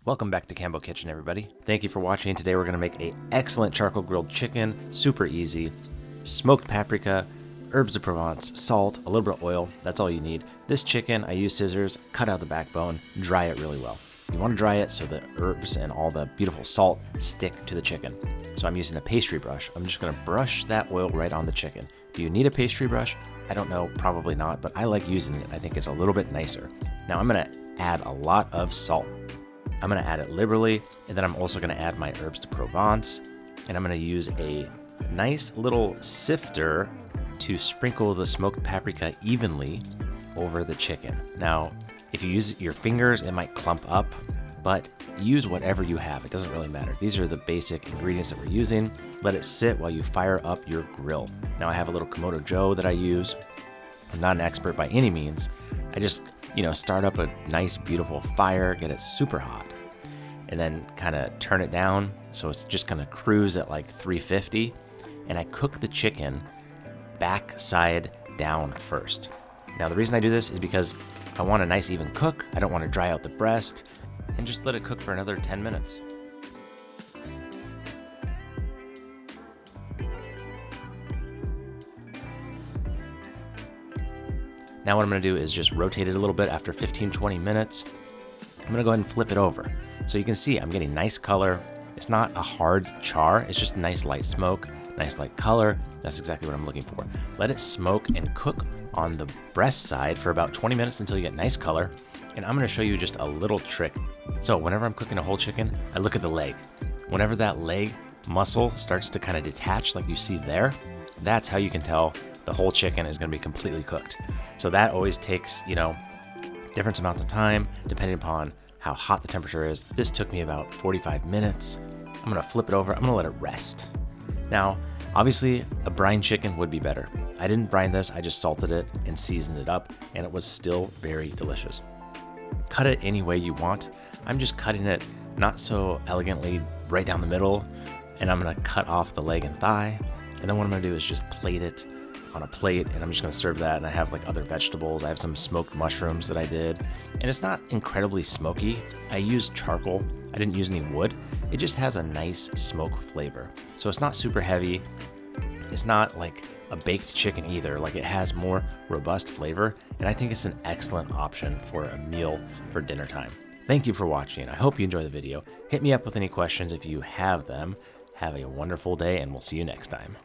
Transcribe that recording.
Welcome back to Cambo Kitchen, everybody. Thank you for watching. Today we're going to make an excellent charcoal grilled chicken, super easy. Smoked paprika, herbs de Provence, salt, a little bit of oil, that's all you need. This chicken, I use scissors, cut out the backbone, dry it really well. You want to dry it so the herbs and all the beautiful salt stick to the chicken. So I'm using a pastry brush. I'm just going to brush that oil right on the chicken. Do you need a pastry brush? I don't know, probably not, but I like using it. I think it's a little bit nicer. Now I'm going to add a lot of salt. I'm going to add it liberally, and then I'm also going to add my herbs de Provence, and I'm going to use a nice little sifter to sprinkle the smoked paprika evenly over the chicken. Now, if you use your fingers, it might clump up, but use whatever you have. It doesn't really matter. These are the basic ingredients that we're using. Let it sit while you fire up your grill. Now I have a little Komodo Joe that I use. I'm not an expert by any means. I just, start up a nice, beautiful fire, get it super hot, and then kind of turn it down so it's just going to cruise at like 350, and I cook the chicken backside down first. Now the reason I do this is because I want a nice even cook. I don't want to dry out the breast, and just let it cook for another 10 minutes. Now what I'm going to do is just rotate it a little bit after 15-20 minutes. I'm going to go ahead and flip it over. So you can see I'm getting nice color. It's not a hard char, it's just nice light smoke, nice light color. That's exactly what I'm looking for. Let it smoke and cook on the breast side for about 20 minutes until you get nice color. And I'm going to show you just a little trick. So whenever I'm cooking a whole chicken, I look at the leg. Whenever that leg muscle starts to kind of detach like you see there, that's how you can tell the whole chicken is going to be completely cooked. So that always takes, different amounts of time depending upon how hot the temperature is. This took me about 45 minutes. I'm going to flip it over. I'm going to let it rest. Now, obviously, a brine chicken would be better. I didn't brine this. I just salted it and seasoned it up, and it was still very delicious. Cut it any way you want. I'm just cutting it not so elegantly right down the middle, and I'm going to cut off the leg and thigh. And then what I'm going to do is just plate it on a plate, and I'm just going to serve that. And I have like other vegetables. I have some smoked mushrooms that I did, and it's not incredibly smoky. I used charcoal. I didn't use any wood. It just has a nice smoke flavor. So it's not super heavy. It's not like a baked chicken either. Like, it has more robust flavor, and I think it's an excellent option for a meal for dinner time. Thank you for watching. I hope you enjoy the video. Hit me up with any questions if you have them. Have a wonderful day, and we'll see you next time.